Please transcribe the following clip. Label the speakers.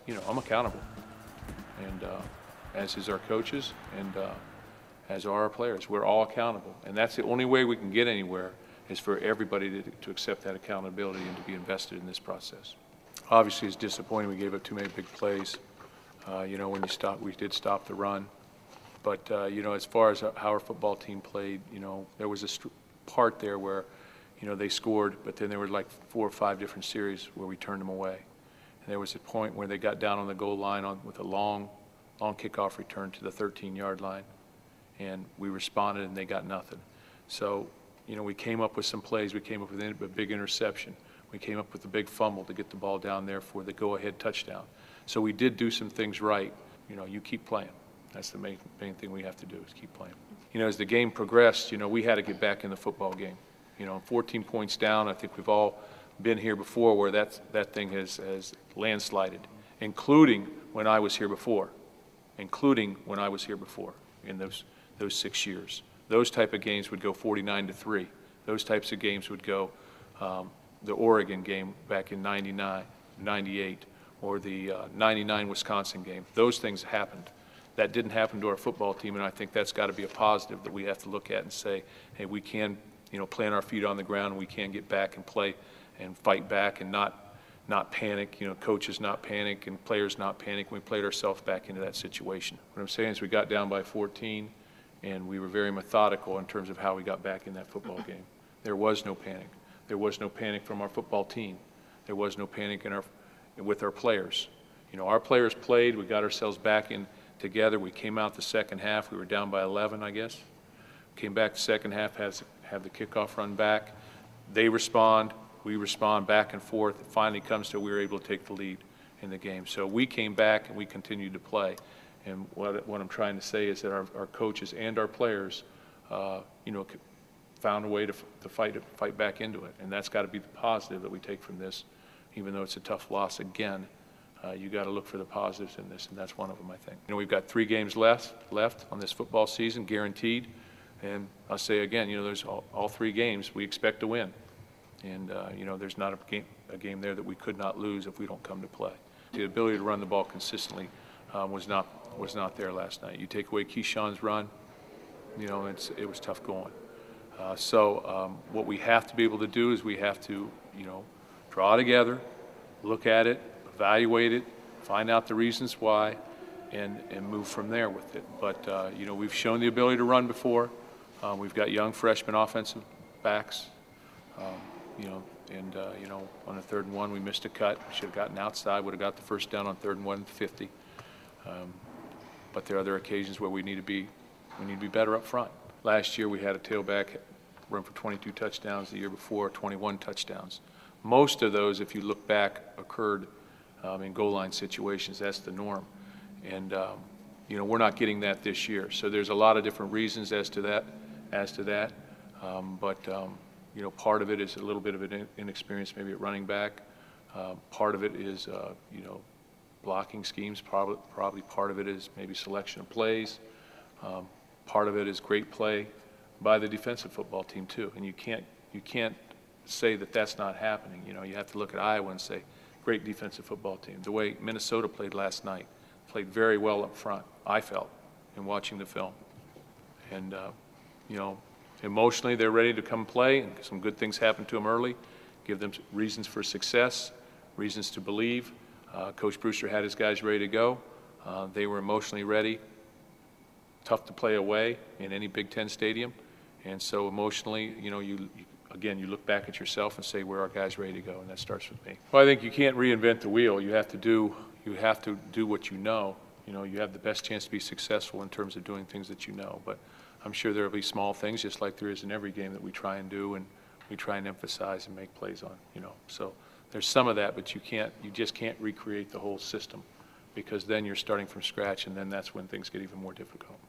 Speaker 1: I'm accountable, and as is our coaches, and as are our players. We're all accountable, and that's the only way we can get anywhere, is for everybody to accept that accountability and to be invested in this process. Obviously, it's disappointing we gave up too many big plays. When we did stop the run. But, as far as how our football team played, there was a part there where, they scored, but then there were like 4 or 5 different series where we turned them away. And there was a point where they got down on the goal line with a long kickoff return to the 13-yard line, and we responded and they got nothing. So, we came up with some plays. We came up with a big interception. We came up with a big fumble to get the ball down there for the go-ahead touchdown. So we did do some things right. You keep playing. That's the main thing we have to do, is keep playing. As the game progressed, we had to get back in the football game. 14 points down, I think we've all been here before where that thing has landslided, including when I was here before, in those 6 years. Those type of games would go 49-3. Those types of games would go the Oregon game back in 99, 98, or the 99 Wisconsin game. Those things happened. That didn't happen to our football team, and I think that's got to be a positive that we have to look at and say, hey, we can, plant our feet on the ground, and we can get back and play and fight back and not panic. Coaches not panic and players not panic. We played ourselves back into that situation. What I'm saying is we got down by 14, and we were very methodical in terms of how we got back in that football game. There was no panic. There was no panic from our football team. There was no panic with our players. Our players played. We got ourselves back in together. We came out the second half. We were down by 11, I guess. Came back the second half, have the kickoff run back. They respond. We respond back and forth. It finally comes to we were able to take the lead in the game. So we came back and we continued to play. And what I'm trying to say is that our coaches and our players, found a way to fight back into it. And that's got to be the positive that we take from this. Even though it's a tough loss again, you got to look for the positives in this, and that's one of them, I think. We've got 3 games left on this football season, guaranteed. And I'll say again, there's all 3 games we expect to win. And, there's not a game there that we could not lose if we don't come to play. The ability to run the ball consistently was not there last night. You take away Keyshawn's run, it was tough going. So what we have to be able to do is we have to, draw together, look at it, evaluate it, find out the reasons why, and move from there with it. But, we've shown the ability to run before. We've got young freshman offensive backs. On the 3rd and 1, we missed a cut. We should have gotten outside, would have got the first down on 3rd and 1 and 50. But there are other occasions where we need to be better up front. Last year we had a tailback run for 22 touchdowns. The year before, 21 touchdowns. Most of those, if you look back, occurred in goal line situations. That's the norm. And, we're not getting that this year. So there's a lot of different reasons as to that. Part of it is a little bit of an inexperience maybe at running back. Part of it is, blocking schemes. Probably part of it is maybe selection of plays. Part of it is great play by the defensive football team too. And you can't say that that's not happening. You have to look at Iowa and say, great defensive football team. The way Minnesota played last night, played very well up front, I felt, in watching the film. And, emotionally they're ready to come play, and some good things happen to them early. Give them reasons for success, reasons to believe. Coach Brewster had his guys ready to go. They were emotionally ready. Tough to play away in any Big Ten stadium. And so emotionally, you look back at yourself and say, where are our guys ready to go? And that starts with me. Well, I think you can't reinvent the wheel. You have to do what you know. You have the best chance to be successful in terms of doing things that you know. But I'm sure there will be small things, just like there is in every game, that we try and do and we try and emphasize and make plays on. So there's some of that, but you just can't recreate the whole system, because then you're starting from scratch, and then that's when things get even more difficult.